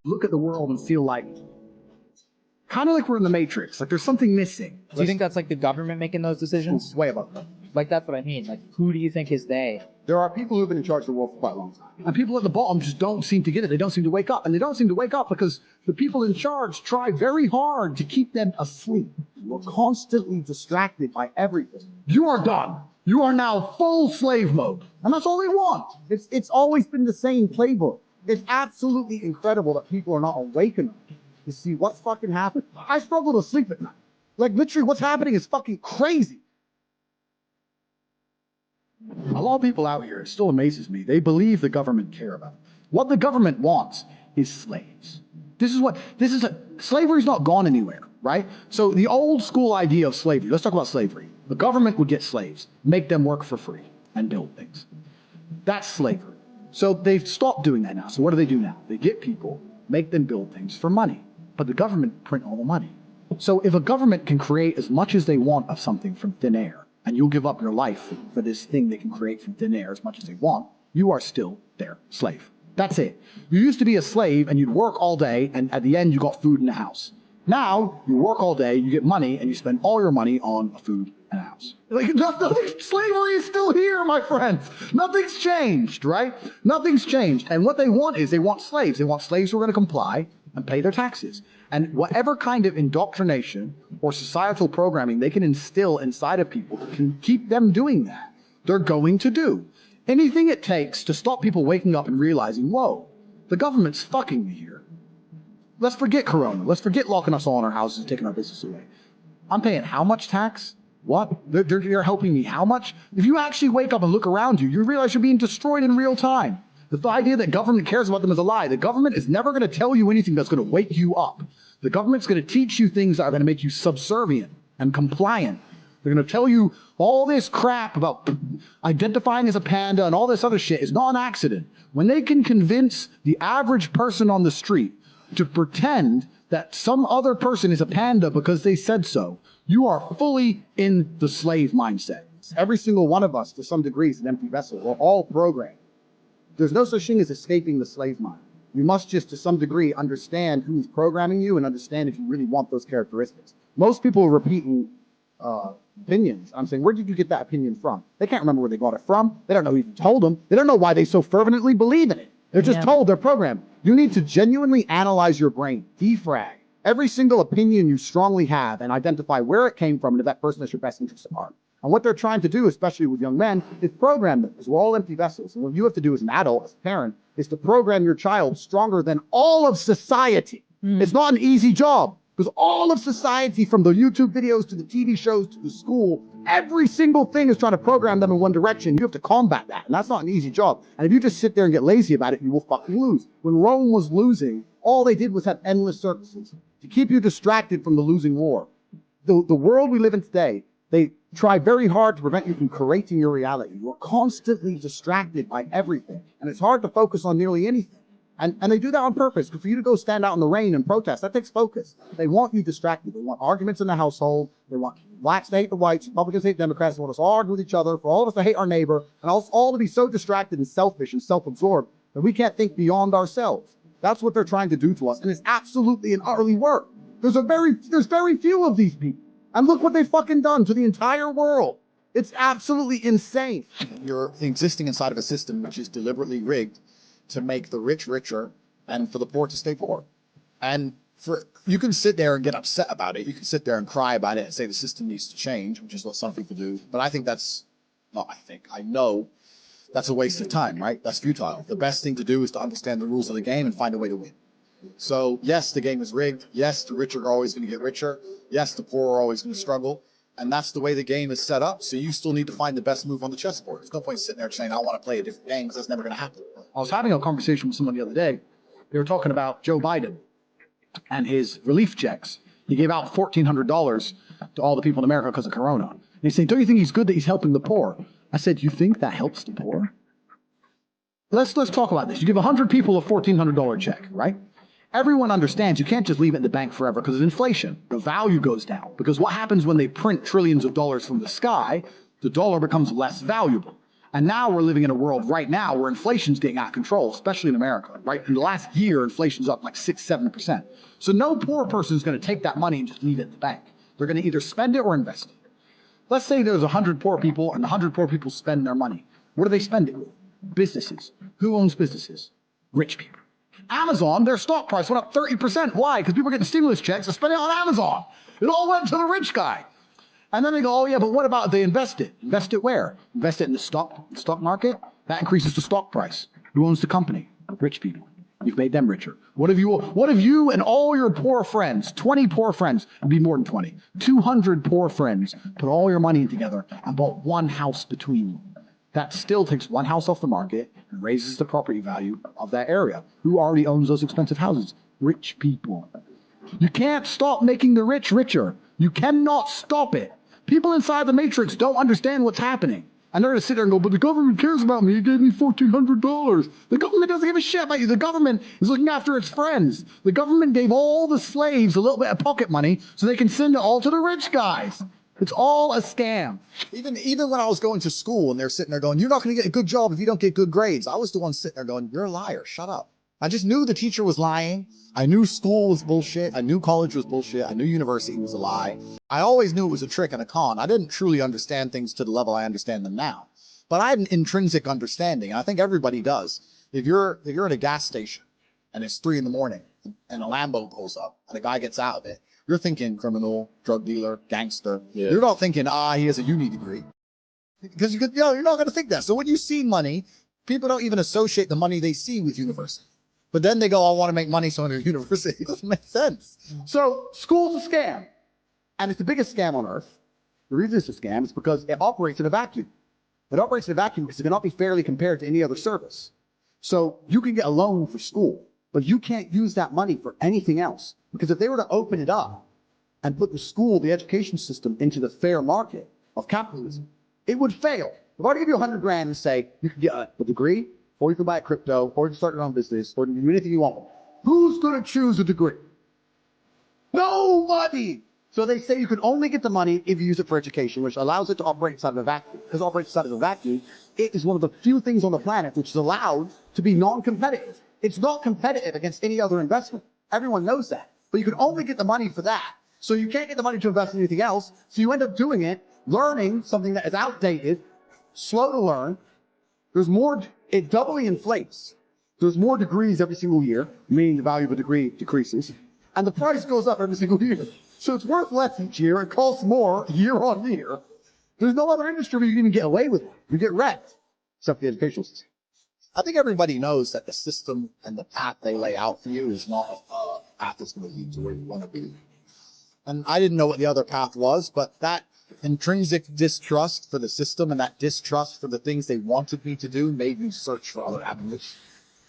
look at the world and feel like, kind of like we're in the Matrix, like there's something missing. Do you think that's like the government making those decisions? Way above that. Like that's what I mean. Like who do you think is they? There are people who've been in charge of the world for quite a long time. And people at the bottom just don't seem to get it. They don't seem to wake up. And they don't seem to wake up because the people in charge try very hard to keep them asleep. You're constantly distracted by everything. You are done. You are now full slave mode. And that's all they want. It's always been the same playbook. It's absolutely incredible that people are not awakened to see what's fucking happened. I struggle to sleep at night. Like literally what's happening is fucking crazy. A lot of people out here, it still amazes me, they believe the government care about them. What the government wants is slaves. Slavery's not gone anywhere, right? So the old school idea of slavery, let's talk about slavery. The government would get slaves, make them work for free, and build things. That's slavery. So they've stopped doing that now. So what do now? They get people, make them build things for money. But the government print all the money. So if a government can create as much as they want of something from thin air, and you'll give up your life for this thing they can create from thin air as much as they want, you are still their slave. That's it. You used to be a slave and you'd work all day and at the end you got food in the house. Now you work all day, you get money, and you spend all your money on food and a house. Like slavery is still here, my friends. Nothing's changed, right? Nothing's changed. And what they want is they want slaves. They want slaves who are going to comply and pay their taxes. And whatever kind of indoctrination or societal programming they can instill inside of people that can keep them doing that, they're going to do. Anything it takes to stop people waking up and realizing, whoa, the government's fucking me here. Let's forget Corona. Let's forget locking us all in our houses and taking our business away. I'm paying how much tax? What? They're helping me how much? If you actually wake up and look around you, you realize you're being destroyed in real time. The idea that government cares about them is a lie. The government is never going to tell you anything that's going to wake you up. The government's going to teach you things that are going to make you subservient and compliant. They're going to tell you all this crap about identifying as a panda and all this other shit is not an accident. When they can convince the average person on the street to pretend that some other person is a panda because they said so, you are fully in the slave mindset. Every single one of us, to some degree, is an empty vessel. We're all programmed. There's no such thing as escaping the slave mind. You must just, to some degree, understand who's programming you and understand if you really want those characteristics. Most people are repeating opinions. I'm saying, where did you get that opinion from? They can't remember where they got it from. They don't know who even told them. They don't know why they so fervently believe in it. They're just told, they're programmed. You need to genuinely analyze your brain, defrag every single opinion you strongly have and identify where it came from and if that person is your best interest at heart. And what they're trying to do, especially with young men, is program them, because we're all empty vessels. And what you have to do as an adult, as a parent, is to program your child stronger than all of society. It's not an easy job, because all of society, from the YouTube videos to the TV shows to the school, every single thing is trying to program them in one direction. You have to combat that, and that's not an easy job. And if you just sit there and get lazy about it, you will fucking lose. When Rome was losing, all they did was have endless circuses to keep you distracted from the losing war. The world we live in today, they try very hard to prevent you from creating your reality. You're constantly distracted by everything. And it's hard to focus on nearly anything. And they do that on purpose. For you to go stand out in the rain and protest, that takes focus. They want you distracted. They want arguments in the household. They want blacks to hate the whites, Republicans to hate Democrats. They want us all to argue with each other, for all of us to hate our neighbor, and us all to be so distracted and selfish and self-absorbed that we can't think beyond ourselves. That's what they're trying to do to us. And it's absolutely and utterly work. There's very few of these people. And look what they've fucking done to the entire world. It's absolutely insane. You're existing inside of a system which is deliberately rigged to make the rich richer and for the poor to stay poor. And you can sit there and get upset about it. You can sit there and cry about it and say the system needs to change, which is what some people do. But I think I know that's a waste of time, right? That's futile. The best thing to do is to understand the rules of the game and find a way to win. So yes, the game is rigged. Yes, the rich are always going to get richer. Yes, the poor are always going to struggle. And that's the way the game is set up. So you still need to find the best move on the chessboard. There's no point sitting there saying, I want to play a different game, because that's never going to happen. I was having a conversation with someone the other day. They were talking about Joe Biden and his relief checks. He gave out $1,400 to all the people in America because of Corona. And he's saying, don't you think he's good that he's helping the poor? I said, you think that helps the poor? Let's talk about this. You give 100 people a $1,400 check, right? Everyone understands you can't just leave it in the bank forever because of inflation. The value goes down. Because what happens when they print trillions of dollars from the sky? The dollar becomes less valuable. And now we're living in a world right now where inflation's getting out of control, especially in America, right? In the last year, inflation's up like 6-7%. So no poor person is going to take that money and just leave it in the bank. They're going to either spend it or invest it. Let's say there's 100 poor people and 100 poor people spend their money. What do they spend it with? Businesses. Who owns businesses? Rich people. Amazon, their stock price went up 30%. Why? Because people are getting stimulus checks and spending it on Amazon. It all went to the rich guy. And then they go, oh yeah, but what about if they invest it? Invest it where? Invest it in the stock market? That increases the stock price. Who owns the company? Rich people. You've made them richer. What if you and all your poor friends, 20 poor friends, it'd be more than 20, 200 poor friends, put all your money together and bought one house between you? That still takes one house off the market and raises the property value of that area. Who already owns those expensive houses? Rich people. You can't stop making the rich richer. You cannot stop it. People inside the matrix don't understand what's happening. And they're going to sit there and go, but the government cares about me. It gave me $1,400. The government doesn't give a shit about you. The government is looking after its friends. The government gave all the slaves a little bit of pocket money so they can send it all to the rich guys. It's all a scam. Even when I was going to school and they're sitting there going, you're not going to get a good job if you don't get good grades. I was the one sitting there going, you're a liar. Shut up. I just knew the teacher was lying. I knew school was bullshit. I knew college was bullshit. I knew university was a lie. I always knew it was a trick and a con. I didn't truly understand things to the level I understand them now. But I had an intrinsic understanding. And I think everybody does. If you're at a gas station and it's 3 a.m. and a Lambo pulls up and a guy gets out of it, you're thinking criminal, drug dealer, gangster. Yeah. You're not thinking, he has a uni degree. Because you're not going to think that. So when you see money, people don't even associate the money they see with university. But then they go, I want to make money, so I'm in university. It doesn't make sense. So school's a scam. And it's the biggest scam on earth. The reason it's a scam is because it operates in a vacuum. It operates in a vacuum because it cannot be fairly compared to any other service. So you can get a loan for school, but you can't use that money for anything else. Because if they were to open it up and put the school, the education system, into the fair market of capitalism, it would fail. If I were to give you 100 grand and say, you can get a degree, or you can buy a crypto, or you can start your own business, or you can do anything you want, who's going to choose a degree? Nobody! So they say you can only get the money if you use it for education, which allows it to operate inside of a vacuum. Because it operates inside of a vacuum, it is one of the few things on the planet which is allowed to be non-competitive. It's not competitive against any other investment. Everyone knows that. But you can only get the money for that. So you can't get the money to invest in anything else. So you end up doing it, learning something that is outdated, slow to learn. It doubly inflates. There's more degrees every single year, meaning the value of a degree decreases. And the price goes up every single year. So it's worth less each year. It costs more year on year. There's no other industry where you can even get away with it. You get wrecked, except the educational system. I think everybody knows that the system and the path they lay out for you is not a path that's going to lead to where you want to be. And I didn't know what the other path was, but that intrinsic distrust for the system and that distrust for the things they wanted me to do made me search for other avenues.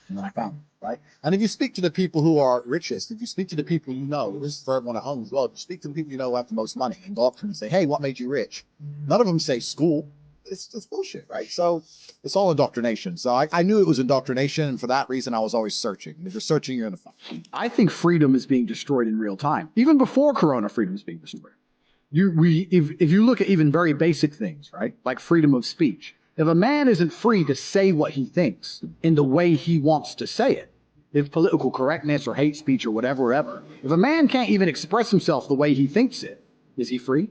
And then I found them, right? And if you speak to the people who are richest, if you speak to the people you know, this is for everyone at home as well, if you speak to the people you know who have the most money and go up to them and say, hey, what made you rich? None of them say school. It's bullshit, right? So it's all indoctrination. So I knew it was indoctrination, and for that reason, I was always searching. If you're searching, you're going to find. I think freedom is being destroyed in real time. Even before Corona, freedom is being destroyed. If you look at even very basic things, right? Like freedom of speech. If a man isn't free to say what he thinks in the way he wants to say it, if political correctness or hate speech or whatever, if a man can't even express himself the way he thinks it, is he free?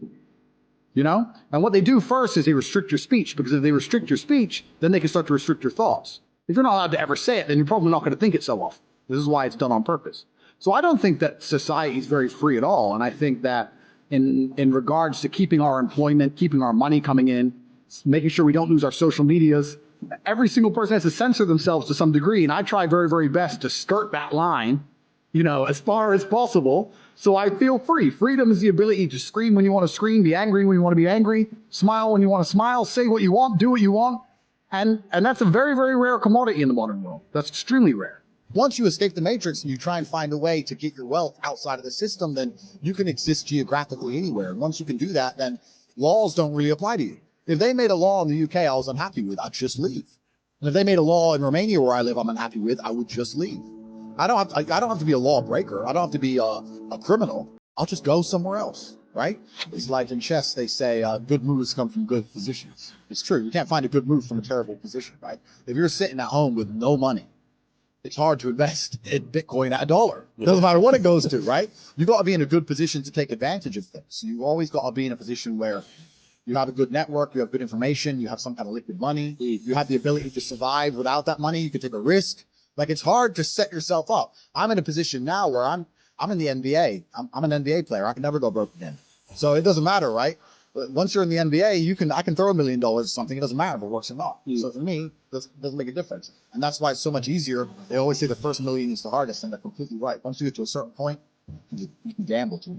You know? And what they do first is they restrict your speech, because if they restrict your speech, then they can start to restrict your thoughts. If you're not allowed to ever say it, then you're probably not going to think it so often. This is why it's done on purpose. So I don't think that society is very free at all. And I think that in regards to keeping our employment, keeping our money coming in, making sure we don't lose our social medias, every single person has to censor themselves to some degree. And I try very, very best to skirt that line, you know, as far as possible. So I feel free. Freedom is the ability to scream when you want to scream, be angry when you want to be angry, smile when you want to smile, say what you want, do what you want. And that's a very, very rare commodity in the modern world. That's extremely rare. Once you escape the matrix and you try and find a way to get your wealth outside of the system, then you can exist geographically anywhere. And once you can do that, then laws don't really apply to you. If they made a law in the UK I was unhappy with, I'd just leave. And if they made a law in Romania where I live I'm unhappy with, I would just leave. I don't have to be a lawbreaker. I don't have to be a criminal. I'll just go somewhere else. right? It's like in chess, they say good moves come from good positions. It's true. You can't find a good move from a terrible position, right? If you're sitting at home with no money, it's hard to invest in Bitcoin at $1. Doesn't matter what it goes to, right? You got to be in a good position to take advantage of things. So you always got to be in a position where you have a good network, you have good information, you have some kind of liquid money, you have the ability to survive without that money, you can take a risk. Like it's hard to set yourself up. I'm in a position now where I'm in the NBA. I'm an NBA player. I can never go broke again. So it doesn't matter, right? But once you're in the NBA, I can throw $1 million or something. It doesn't matter if it works or not. So for me, it doesn't make a difference. And that's why it's so much easier. They always say the first million is the hardest, and they're completely right. Once you get to a certain point, you can gamble too.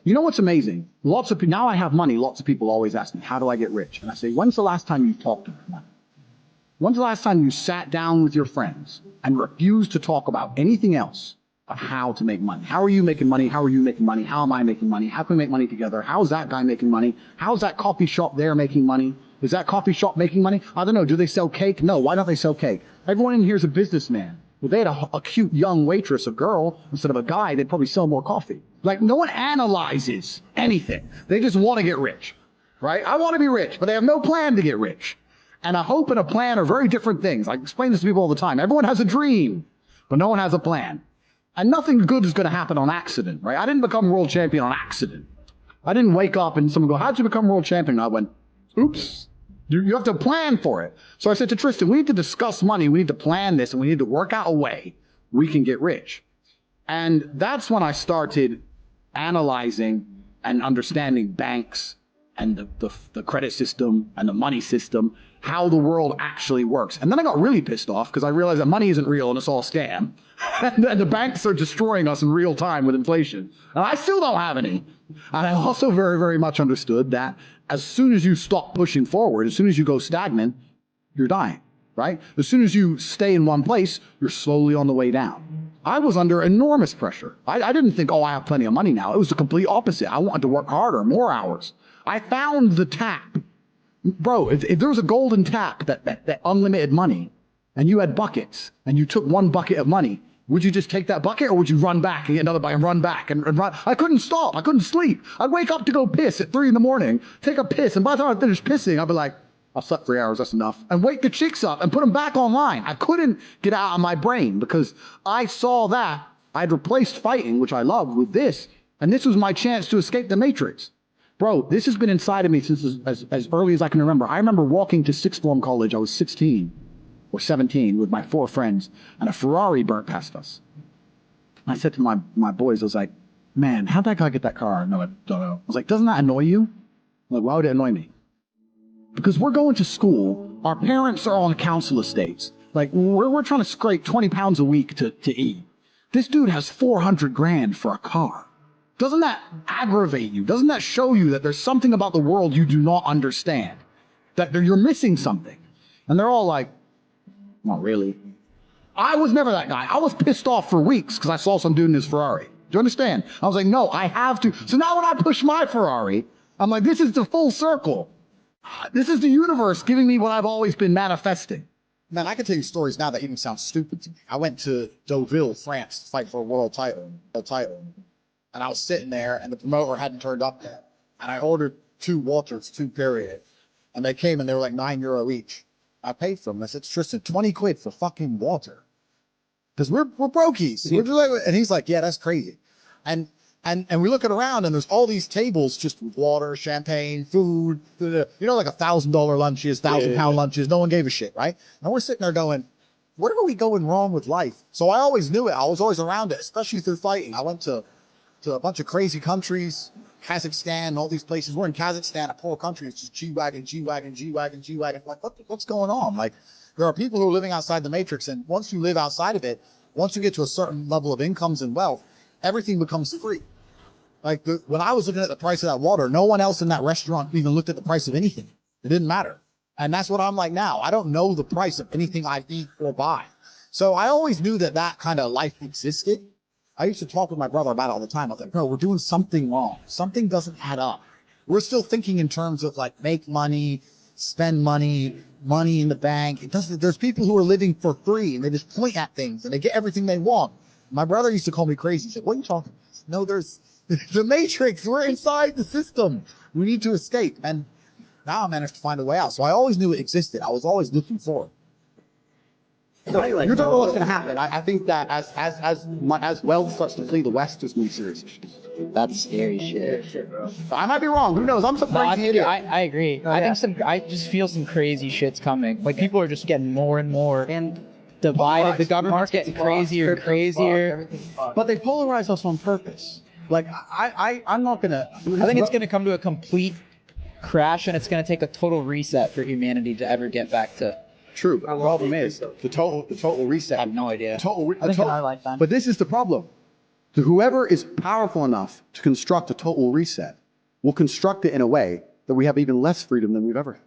You know what's amazing? Now I have money. Lots of people always ask me, how do I get rich? And I say, when's the last time you talked about money? When's the last time you sat down with your friends and refused to talk about anything else but how to make money? How are you making money? How are you making money? How am I making money? How can we make money together? How's that guy making money? How's that coffee shop there making money? Is that coffee shop making money? I don't know. Do they sell cake? No. Why don't they sell cake? Everyone in here is a businessman. If they had a cute young waitress, a girl, instead of a guy, they'd probably sell more coffee. Like, no one analyzes anything. They just want to get rich, right? I want to be rich, but they have no plan to get rich. And a hope and a plan are very different things. I explain this to people all the time. Everyone has a dream, but no one has a plan. And nothing good is going to happen on accident, right? I didn't become world champion on accident. I didn't wake up and someone go, how'd you become world champion? And I went, oops. You have to plan for it. So I said to Tristan, we need to discuss money. We need to plan this, and we need to work out a way we can get rich. And that's when I started analyzing and understanding banks and the credit system and the money system, how the world actually works. And then I got really pissed off because I realized that money isn't real and it's all a scam. And the banks are destroying us in real time with inflation. And I still don't have any. And I also very, very much understood that as soon as you stop pushing forward, as soon as you go stagnant, you're dying, right? As soon as you stay in one place, you're slowly on the way down. I was under enormous pressure. I didn't think, oh, I have plenty of money now. It was the complete opposite. I wanted to work harder, more hours. I found the tap. Bro, if there was a golden tap that unlimited money, and you had buckets, and you took one bucket of money, would you just take that bucket, or would you run back and get another bucket and run back and run? I couldn't stop. I couldn't sleep. I'd wake up to go piss at 3 a.m, take a piss, and by the time I finished pissing, I'd be like, I've slept 3 hours, that's enough. And wake the chicks up and put them back online. I couldn't get out of my brain because I saw that I'd replaced fighting, which I loved, with this, and this was my chance to escape the matrix. Bro, this has been inside of me since as early as I can remember. I remember walking to sixth form college. I was 16 or 17 with my 4 friends, and a Ferrari burnt past us. I said to my boys, I was like, man, how'd that guy get that car? No, I don't know. I was like, doesn't that annoy you? I'm like, why would it annoy me? Because we're going to school. Our parents are on council estates. Like, we're trying to scrape 20 pounds a week to eat. This dude has 400 grand for a car. Doesn't that aggravate you? Doesn't that show you that there's something about the world you do not understand? That you're missing something? And they're all like, not really. I was never that guy. I was pissed off for weeks because I saw some dude in his Ferrari. Do you understand? I was like, no, I have to. So now when I push my Ferrari, I'm like, this is the full circle. This is the universe giving me what I've always been manifesting. Man, I can tell you stories now that even sound stupid to me. I went to Deauville, France to fight for a world title. And I was sitting there, and the promoter hadn't turned up yet. And I ordered 2 waters, 2 period. And they came, and they were like €9 each. I paid for them. I said, Tristan, 20 quid for fucking water. Because we're brokies. We're just like, and he's like, yeah, that's crazy. And we look around, and there's all these tables just with water, champagne, food. You know, like $1,000 lunches, £1,000 lunches. No one gave a shit, right? And we're sitting there going, where are we going wrong with life? So I always knew it. I was always around it, especially through fighting. I went to a bunch of crazy countries, Kazakhstan, all these places. We're in Kazakhstan, a poor country. It's just G-Wagon, G-Wagon, G-Wagon, G-Wagon. Like, what's going on? Like, there are people who are living outside the matrix, and once you live outside of it, once you get to a certain level of incomes and wealth, everything becomes free. Like, when I was looking at the price of that water, no one else in that restaurant even looked at the price of anything. It didn't matter. And that's what I'm like now. I don't know the price of anything I eat or buy. So I always knew that kind of life existed. I used to talk with my brother about it all the time. I was like, bro, we're doing something wrong. Something doesn't add up. We're still thinking in terms of like make money, spend money, money in the bank. It doesn't. There's people who are living for free and they just point at things and they get everything they want. My brother used to call me crazy. He said, what are you talking about? No, there's the Matrix. We're inside the system. We need to escape. And now I managed to find a way out. So I always knew it existed. I was always looking for it. You don't know what's going to happen. I think that as wealth starts to flee the West, there's going to be serious issues. That's scary shit. I might be wrong. Who knows? I'm No, surprised. I agree. I just feel some crazy shit's coming. Like people are just getting more and more And divided. The government's getting crazier and crazier. but they polarize us on purpose. Like I'm not gonna. I think it's gonna come to a complete crash, and it's gonna take a total reset for humanity to ever get back to. True. The problem is the total reset. I have no idea. I think in our lifetime. But this is the problem. Whoever is powerful enough to construct a total reset will construct it in a way that we have even less freedom than we've ever had.